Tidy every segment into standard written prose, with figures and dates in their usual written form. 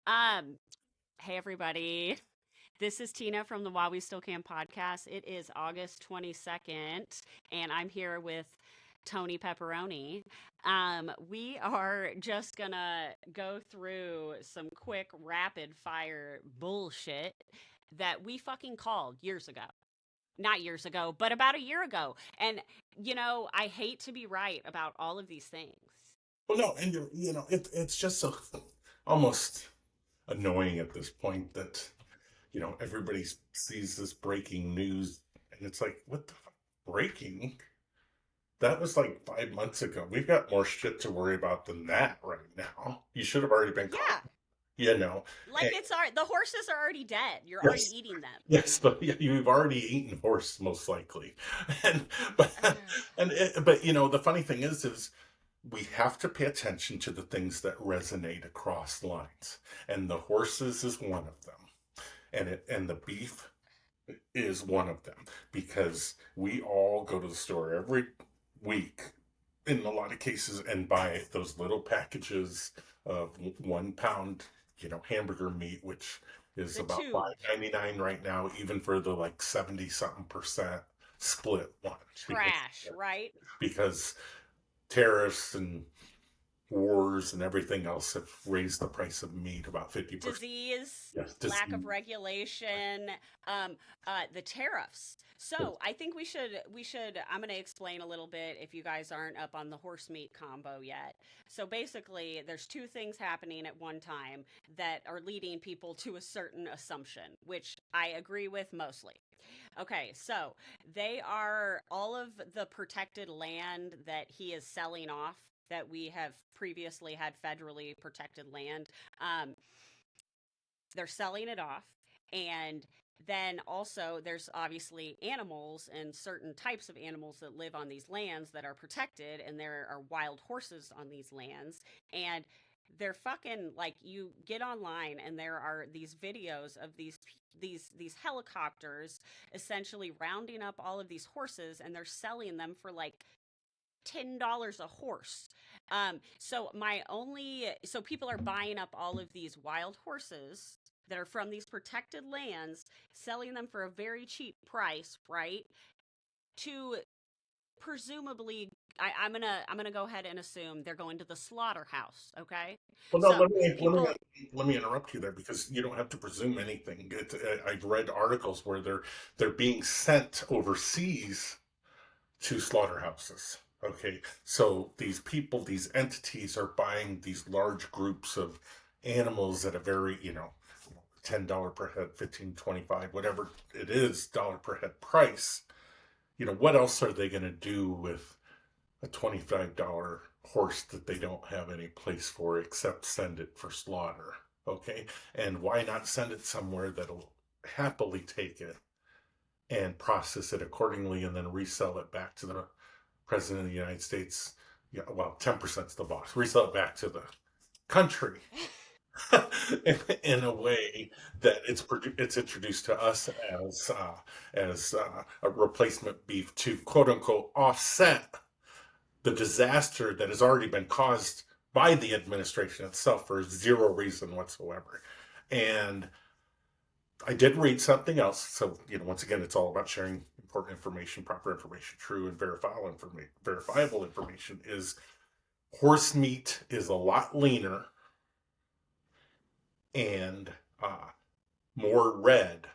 Um, hey everybody. This is Tina from the While We Still Can podcast. It is August 22nd, and I'm here with Tony Pepperoni. We are just gonna go through some quick rapid fire bullshit that we fucking called years ago. Not years ago, but about a year ago. And, I hate to be right about all of these things. Well, no, and it's just so almost annoying at this point that everybody sees this breaking news, and it's like, what the fuck? Breaking? That was like 5 months ago. We've got more shit to worry about than that right now. You should have already been caught. Yeah, You know, like and the horses are already dead. You're already yes, eating them. yes, but yeah, you've already eaten horse most likely, and but but the funny thing is we have to pay attention to the things that resonate across lines, and the horses is one of them, and the beef is one of them, because we all go to the store every week in a lot of cases and buy those little packages of 1 pound hamburger meat, which is The about tubes, 5.99 right now, even for the like 70 something percent split one, trash, right? because tariffs and wars and everything else have raised the price of meat about 50%. Disease, Yes, lack of disease. regulation, um, the tariffs. So I think we should. I'm going to explain a little bit if you guys aren't up on the horse meat combo yet. So basically, there's two things happening at one time that are leading people to a certain assumption, which I agree with mostly. Okay, so they are all of the protected land that he is selling off that we have previously had federally protected land. Um, they're selling it off. And then also, there's obviously animals and certain types of animals that live on these lands that are protected, and there are wild horses on these lands. And they're fucking like, you get online and there are these videos of these helicopters essentially rounding up all of these horses, and they're selling them for like $10 a horse. So people are buying up all of these wild horses that are from these protected lands, selling them for a very cheap price, right? To presumably, I'm gonna go ahead and assume they're going to the slaughterhouse. Okay, Well, no, so let me people, let me interrupt you there, because you don't have to presume anything. I've read articles where they're being sent overseas to slaughterhouses. Okay, so these people, these entities, are buying these large groups of animals at a very, $10 per head, 15, 25, whatever it is, dollar per head price. What else are they going to do with a $25 horse that they don't have any place for except send it for slaughter? Okay, and why not send it somewhere that'll happily take it and process it accordingly, and then resell it back to the president of the United States? Yeah, well, 10% is the boss. Resell it back to the country in a way that it's introduced to us as a replacement beef to quote unquote offset the disaster that has already been caused by the administration itself for zero reason whatsoever. And I did read something else. So, once again, it's all about sharing important information, proper information, true and verifiable information. Is horse meat is a lot leaner and more red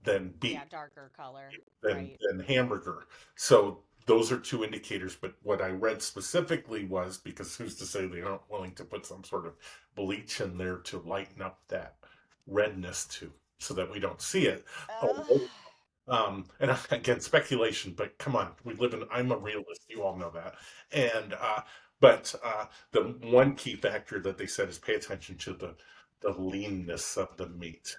than yeah, beef, darker color, than right? hamburger. So those are two indicators. But what I read specifically was, because who's to say they aren't willing to put some sort of bleach in there to lighten up that redness too, so that we don't see it. Uh, Oh, and again, speculation, but come on, I'm a realist. You all know that. And, but the one key factor that they said is pay attention to the leanness of the meat.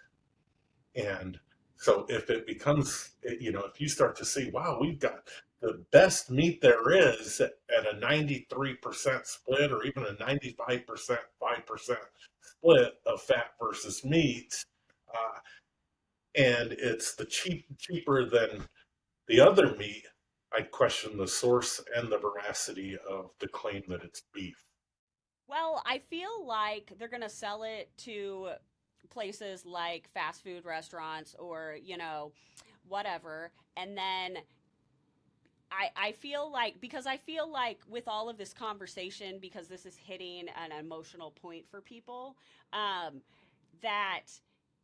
And so if it becomes, if you start to see, wow, we've got the best meat there is at a 93% split, or even a 95%, 5% split of fat versus meat, uh, and it's the cheaper than the other meat, I question the source and the veracity of the claim that it's beef. Well, I feel like they're going to sell it to places like fast food restaurants or, whatever. And then I feel like, because I feel like with all of this conversation, because this is hitting an emotional point for people, um, that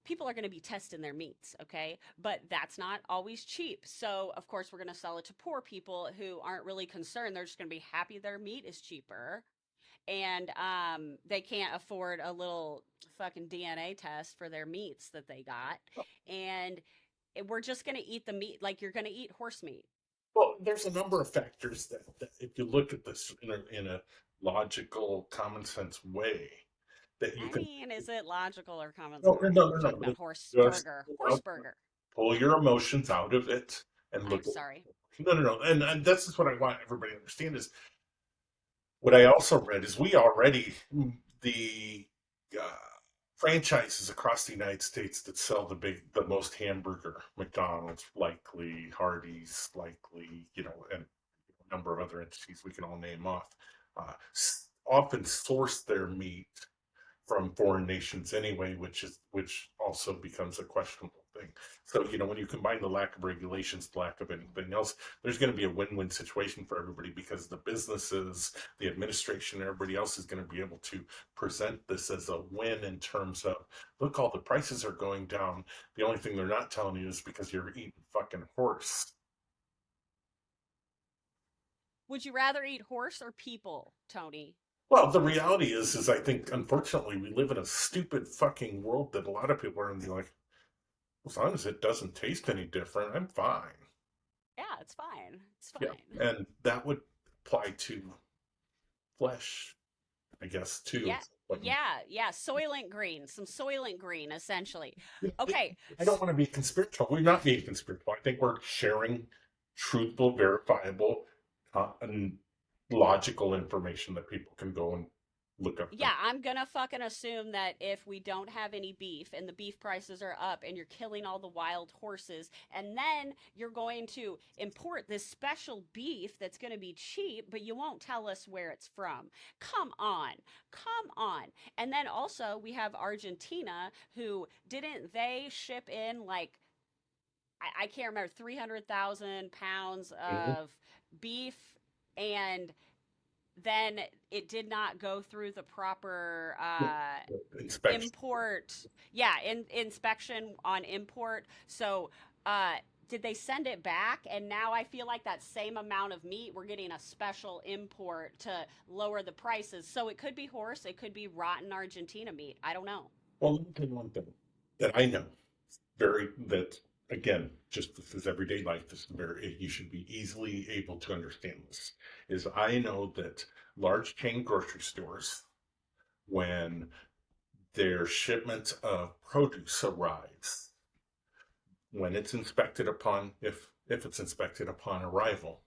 people are going to be testing their meats, okay? But that's not always cheap. So, of course, we're going to sell it to poor people who aren't really concerned. They're just going to be happy their meat is cheaper. And they can't afford a little fucking DNA test for their meats that they got. And we're just going to eat the meat like you're going to eat horse meat. Well, there's a number of factors that if you look at this in a logical, common sense way, that you I can. mean, is it logical or common No, sense? no, Okay, no, we're no. talking about But horse just burger. Horse burger. pull your emotions out of it and I'm look at. sorry. No, no, no. And this is what I want everybody to understand is what I also read is we already the uh, franchises across the United States that sell the most hamburger, McDonald's, likely, Hardee's, likely, and a number of other entities we can all name off, often source their meat from foreign nations anyway, which also becomes a questionable thing. So, when you combine the lack of regulations, the lack of anything else, there's going to be a win-win situation for everybody because the businesses, the administration, everybody else is going to be able to present this as a win in terms of, look, all the prices are going down. The only thing they're not telling you is because you're eating fucking horse. Would you rather eat horse or people, Tony? Well, the reality is I think unfortunately we live in a stupid fucking world that a lot of people are going to be like, as long as it doesn't taste any different, I'm fine. Yeah, it's fine. It's Yeah. fine. And that would apply to flesh, I guess, too. Yeah, But yeah. Soylent Green, some Soylent Green, essentially. Okay, I don't want to be conspiratorial. We're not being conspiratorial. I think we're sharing truthful, verifiable, and logical information that people can go and look up. yeah, I'm gonna fucking assume that if we don't have any beef and the beef prices are up and you're killing all the wild horses, and then you're going to import this special beef that's gonna be cheap, but you won't tell us where it's from. Come on, come on. And then also, we have Argentina, who didn't they ship in like, I can't remember, 300,000 pounds Mhm. of beef, and then it did not go through the proper Inspection. import, yeah, inspection on import. So uh, did they send it back? And now I feel like that same amount of meat, we're getting a special import to lower the prices. So it could be horse, it could be rotten Argentina meat. I don't know. Well, let me tell you one thing that I know that again, just this is everyday life. This is very you should be easily able to understand this. Is I know that large chain grocery stores, when their shipment of produce arrives, when it's inspected upon, if it's inspected upon arrival,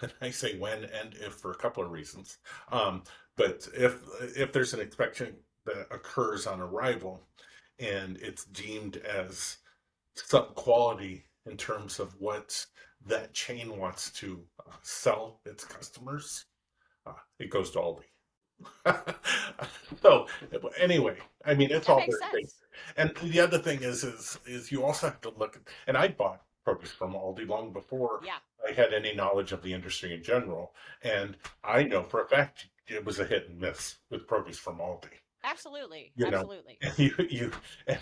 and I say when and if for a couple of reasons, um, but if there's an inspection that occurs on arrival and it's deemed as sub quality in terms of what that chain wants to sell its customers, it goes to Aldi. So anyway, I mean it's That all makes very big. sense. And the other thing is you also have to look at, and I bought produce from Aldi long before Yeah, I had any knowledge of the industry in general, and I know for a fact it was a hit and miss with produce from Aldi. absolutely. You know, Absolutely. you and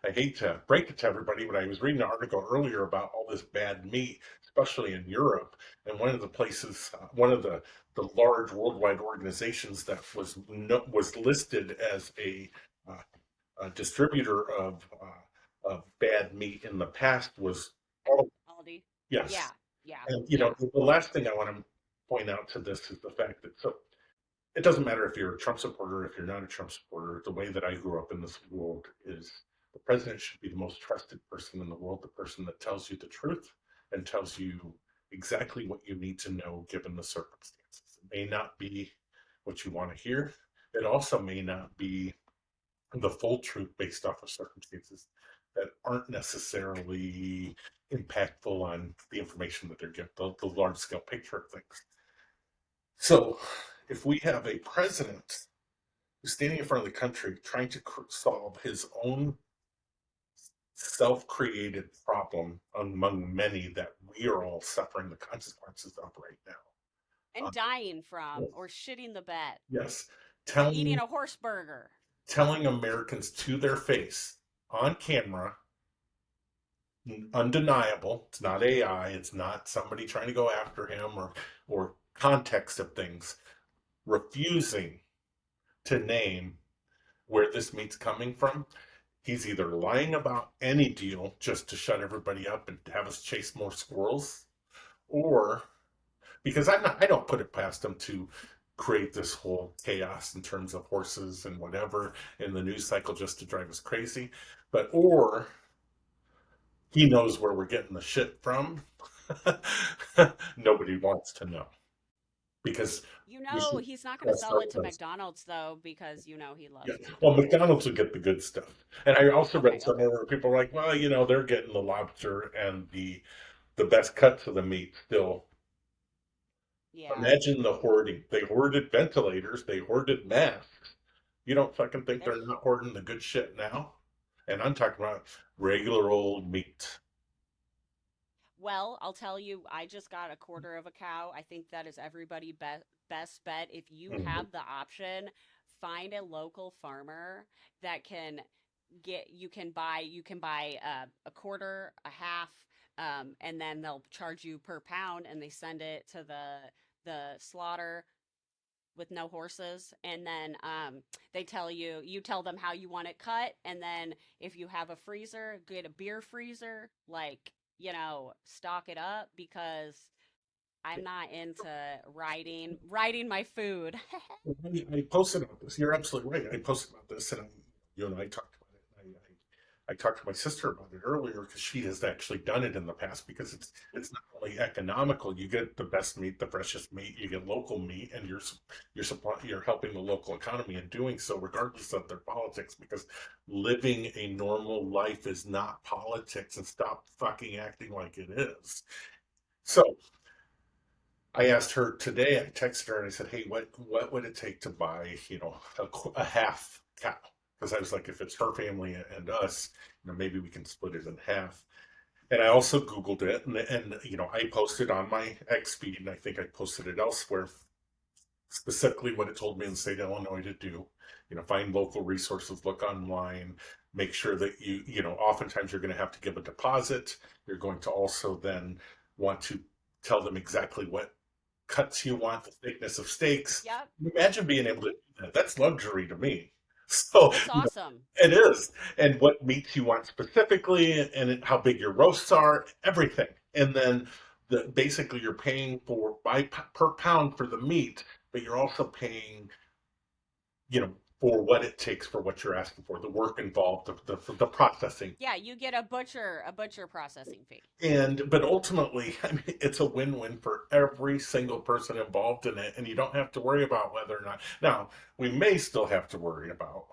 I hate to break it to everybody, but I was reading an article earlier about all this bad meat, especially in Europe. And one of the places, one of the large worldwide organizations that was listed as uh, a distributor of bad meat in the past was, oh, Aldi. yes. Yeah, yeah, And yeah. the last thing I want to point out to this is the fact that it doesn't matter if you're a Trump supporter, if you're not a Trump supporter. The way that I grew up in this world is the president should be the most trusted person in the world, the person that tells you the truth and tells you exactly what you need to know given the circumstances. It may not be what you want to hear. It also may not be the full truth based off of circumstances that aren't necessarily impactful on the information that they're given, the large scale picture of things. So if we have a president who's standing in front of the country trying to solve his own self-created problem among many that we are all suffering the consequences of right now. And Uh, dying from or shitting the bed, yes, eating telling a horse burger. telling Americans to their face on camera, undeniable. It's not AI. It's not somebody trying to go after him or context of things. Refusing to name where this meat's coming from. He's either lying about any deal just to shut everybody up and have us chase more squirrels, or because I don't put it past him to create this whole chaos in terms of horses and whatever in the news cycle just to drive us crazy, but or he knows where we're getting the shit from. Nobody wants to know because You we know, should he's not going to trust sell our it to president. McDonald's though, because he Yeah. loves Well, McDonald's. McDonald's will get the good stuff. And I also Okay, read okay. somewhere where people are like, well, they're getting the lobster and the best cuts of the meat still. Yeah. Imagine the hoarding. They hoarded ventilators, they hoarded masks. You don't fucking think They're they're not hoarding the good shit now? And I'm talking about regular old meat. Well, I'll tell you, I just got a quarter of a cow. I think that is everybody best bet. If you Mhm. have the option, find a local farmer that can you can buy a quarter, a half, and then they'll charge you per pound, and they send it to the slaughter with no horses, and then they you tell them how you want it cut, and then if you have a freezer, get a beer freezer, like, stock it up, because I'm not into riding my food. I posted about this. You're absolutely right. I posted about this, and you and I talked about it. I talked to my sister about it earlier because she has actually done it in the past. Because it's not only economical. You get the best meat, the freshest meat. You get local meat, and you're helping the local economy in doing so, regardless of their politics. Because living a normal life is not politics, and stop fucking acting like it is. So I asked her today. I texted her and I said, "Hey, what would it take to buy, a half cow?" Because I was like, if it's her family and us, maybe we can split it in half. And I also Googled it, and I posted on my X feed, and I think I posted it elsewhere, specifically what it told me in the state of Illinois to do. Find local resources, look online, make sure that oftentimes you're going to have to give a deposit. You're going to also then want to tell them exactly what cuts you want, the thickness of steaks. Yep. Imagine being able to Hmm. do that. That's luxury to me. So, It's awesome. it is. And what meats you want specifically, and how big your roasts are, everything. And then basically you're paying per pound for the meat, but you're also paying, for what it takes for what you're asking for, the work involved, the processing. Yeah, you get a butcher processing fee. But ultimately, I mean, it's a win-win for every single person involved in it, and you don't have to worry about whether or not. Now, we may still have to worry about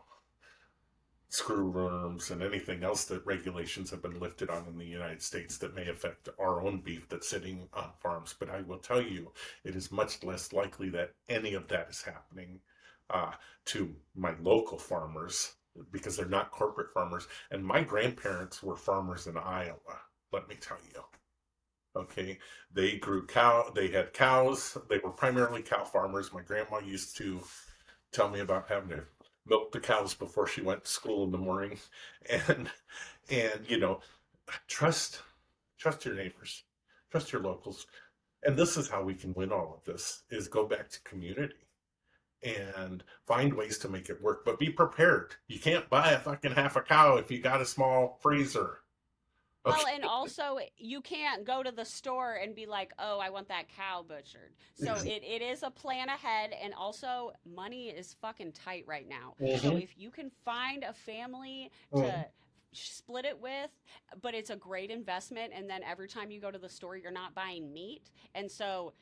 screw worms and anything else that regulations have been lifted on in the United States that may affect our own beef that's sitting on farms. But I will tell you, it is much less likely that any of that is happening uh, to my local farmers because they're not corporate farmers. And my grandparents were farmers in Iowa, let me tell you. Okay, they had cows, they were primarily cow farmers. My grandma used to tell me about having to milk the cows before she went to school in the morning. and and trust trust your neighbors, trust your locals. And this is how we can win all of this, is go back to community and find ways to make it work, but be prepared. You can't buy a fucking half a cow if you got a small freezer. Well, Okay. and also you can't go to the store and be like, "Oh, I want that cow butchered." So it is a plan ahead, and also money is fucking tight right now. So Mhm. if you can find a family Mhm. to split it with, but it's a great investment, and then every time you go to the store, you're not buying meat. And so,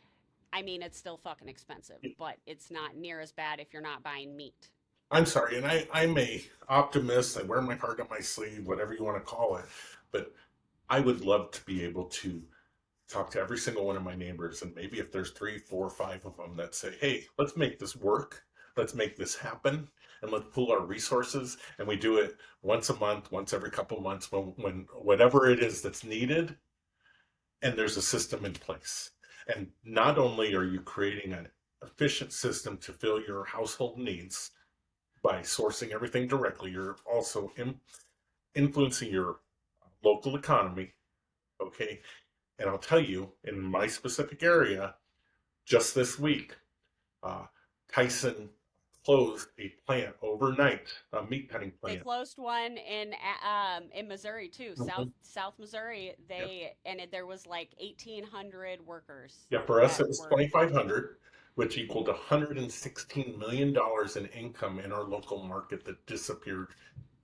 I mean, it's still fucking expensive, but it's not near as bad if you're not buying meat. I'm sorry, and I'm a optimist. I wear my heart on my sleeve, whatever you want to call it. But I would love to be able to talk to every single one of my neighbors, and maybe if there's three, four, five of them that say, "Hey, let's make this work, let's make this happen, and let's pool our resources," and we do it once a month, once every couple of months, when whatever it is that's needed, and there's a system in place. And not only are you creating an efficient system to fill your household needs by sourcing everything directly, you're also influencing your local economy. Okay. And I'll tell you, in my specific area, just this week, uh, Tyson closed a plant overnight, a meat cutting They plant. closed one in Missouri too, Mhm. South Missouri. Yep. There was like 1,800 workers Yeah, for us that it was were 2,500, which equaled $116 million in income in our local market that disappeared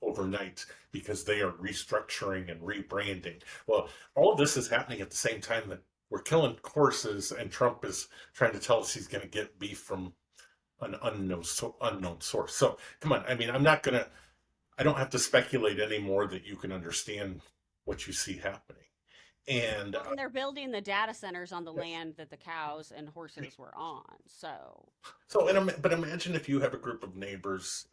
overnight because they are restructuring and rebranding. Well, all of this is happening at the same time that we're killing horses, and Trump is trying to tell us he's going to get beef from an unknown source. So come on, I mean, I don't have to speculate anymore that you can understand what you see happening. And well, and they're building the data centers on the yes. land that the cows and horses were on. So So, but imagine if you have a group of neighbors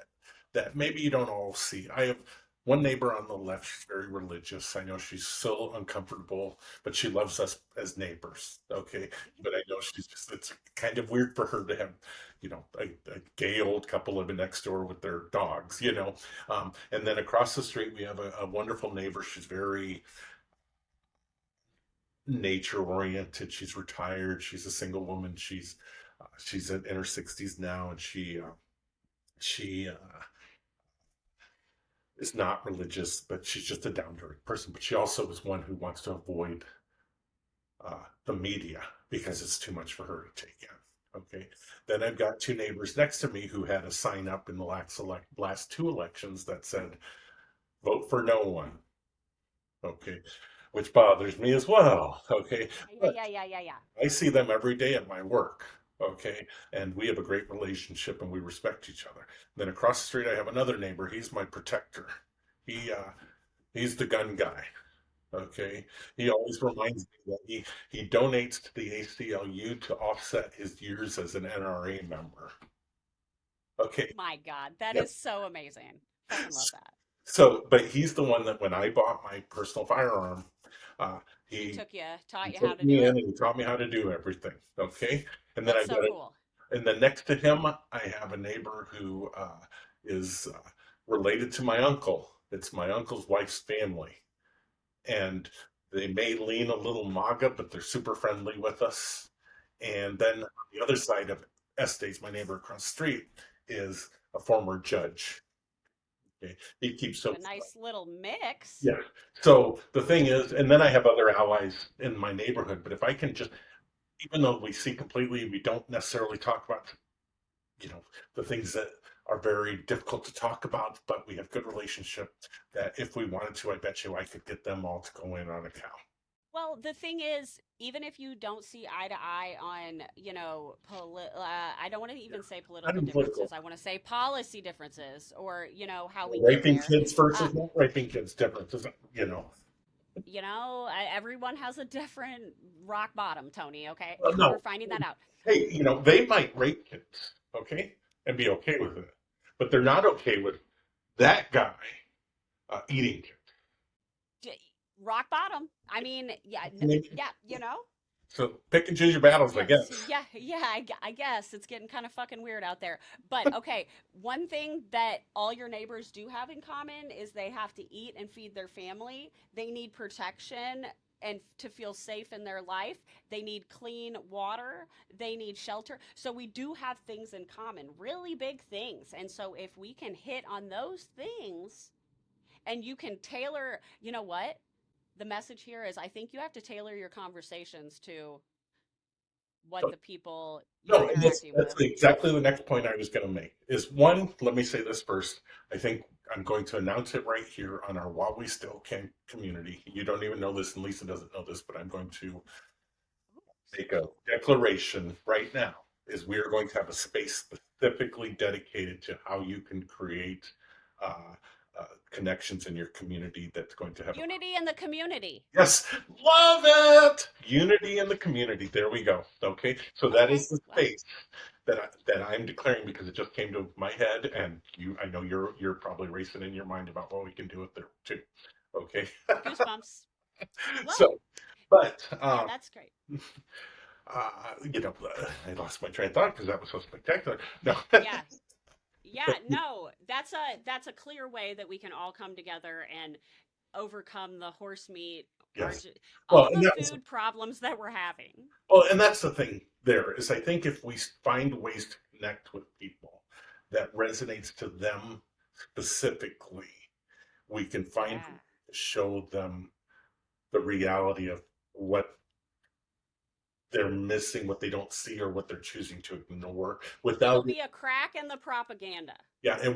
that maybe you don't all see. I have one neighbor on the left, she's very religious. I know she's so uncomfortable, but she loves us as neighbors. Okay. But I know it's kind of weird for her to have, a gay old couple living next door with their dogs. And then across the street, we have a wonderful neighbor. She's very nature oriented. She's retired. She's a single woman. She's in her 60s now, and she is not religious, but she's just a down to earth person. But she also is one who wants to avoid the media because it's too much for her to take in. Okay. Then I've got two neighbors next to me who had a sign up in the last two elections that said, "Vote for no one." Okay. Which bothers me as well. Okay. yeah, But yeah, yeah, yeah, yeah. I see them every day at my work. Okay. And we have a great relationship and we respect each other. Then across the street, I have another neighbor. He's my protector. He, uh, he's the gun guy. Okay. He always reminds me that he donates to the ACLU to offset his years as an NRA member. Okay. My God, that Yep. is so amazing. Fucking love that. So, but he's the one that when I bought my personal firearm, uh, He he taught he you how took to do me in it. and he taught me how to do everything. Okay. And then That's I've so got cool. And then next to him, I have a neighbor who is related to my uncle. It's my uncle's wife's family. And they may lean a little MAGA, but they're super friendly with us. And then on the other side of Estes, my neighbor across the street, is a former judge. Okay. He keeps You have so a nice little mix. yeah. So the thing is, and then I have other allies in my neighborhood, but if I can just, even though we see completely, we don't necessarily talk about you know the things that are very difficult to talk about, but we have good relationship that if we wanted to, I bet you I could get them all to go in on a cow. Well, the thing is, even if you don't see eye to eye on, I don't want to even say Not political even political. differences. I want to say policy differences or, how we get Raping there. kids Uh, versus not raping kids different. Everyone has a different rock bottom, Tony, okay? We're No, finding that out. hey, they might rape kids, okay, and be okay with it, but they're not okay with that guy eating kids. D- Rock bottom. I mean, yeah, I mean, yeah, so pick and choose your battles, I Yes, guess. yeah, yeah, I guess it's getting kind of fucking weird out there. But okay, one thing that all your neighbors do have in common is they have to eat and feed their family. They need protection and to feel safe in their life. They need clean water. They need shelter. So we do have things in common, really big things. And so if we can hit on those things and you can tailor, you know what? The message here is I think you have to tailor your conversations to what So the people you're no, and interacting that's with. exactly the next point I was going to make. Is one, let me say this first. I think I'm going to announce it right here on our While We Still Can community. You don't even know this, and Lisa doesn't know this, but I'm going to make a declaration right now. Is we are going to have a space specifically dedicated to how you can create uh, connections in your community that's going to have Unity in the community. yes, love it. Unity in the community. There we go. Okay, so that Okay. is the Well, space that I'm declaring because it just came to my head, and I know you're probably racing in your mind about what we can do with there too. Okay, goosebumps. Well, so but yeah, that's great. I lost my train of thought because that was so spectacular. No, Yeah. Yeah, no, that's a clear way that we can all come together and overcome the horse meat or yes. Well, all and the that was food problems that we're having. well, and that's the thing. There is, I think, if we find ways to connect with people that resonates to them specifically, we can find Yeah. show them the reality of what they're missing, what they don't see, or what they're choosing to ignore It'll without it. be a crack in the propaganda Yeah, and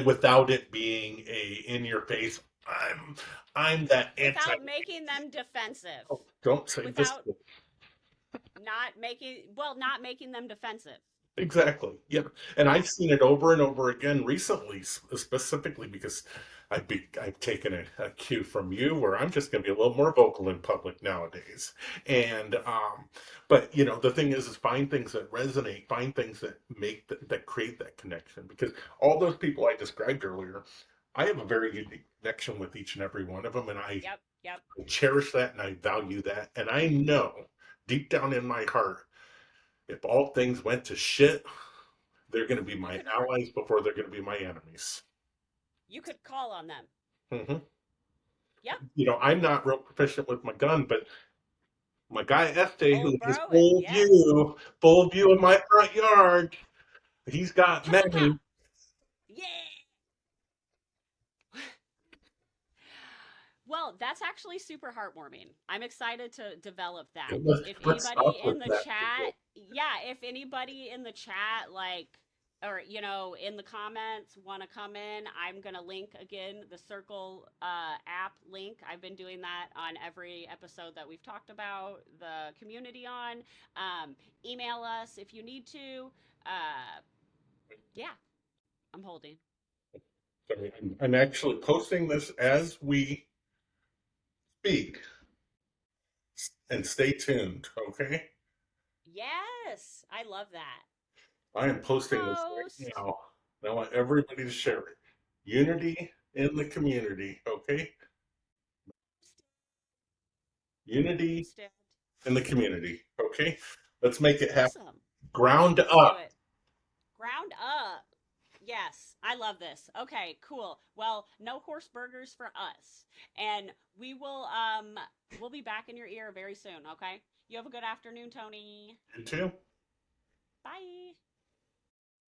without it being a in your face. I'm that anti. without making them defensive. Oh, don't say this. Without not making them defensive. Exactly. Yeah. And Yeah. I've seen it over and over again recently, specifically because I've taken a cue from you where I'm just going to be a little more vocal in public nowadays. And but the thing is find things that resonate, find things that that create that connection because all those people I described earlier, I have a very unique connection with each and every one of them, and I Yep. Yep. cherish that and I value that, and I know deep down in my heart if all things went to shit, they're going to be You my could allies before they're going to be my enemies. you could call on them. hmm Yep. I'm not real proficient with my gun, but my guy Este, who Old has bro, yeah. full view of my front yard, he's got Pow pow. many. Yeah. Well, that's actually super heartwarming. I'm excited to develop that. If Let's anybody stop in with the that. chat, yeah, if anybody in the chat, like, or, in the comments want to come in, I'm going to link again the Circle app link. I've been doing that on every episode that we've talked about the community on. Email us if you need to. Yeah, I'm holding. Sorry, I'm actually posting this as we speak, and stay tuned, okay? Yes, I love that. I am posting this right Post. now. And I want everybody to share it. Unity in the community, okay? Unity Posted. in the community, okay? Let's make it happen. Awesome. Ground Let's do up. it. Ground up. Yes, I love this. Okay, cool. Well, no horse burgers for us. And we'll be back in your ear very soon, okay? You have a good afternoon, Tony. You too. Bye.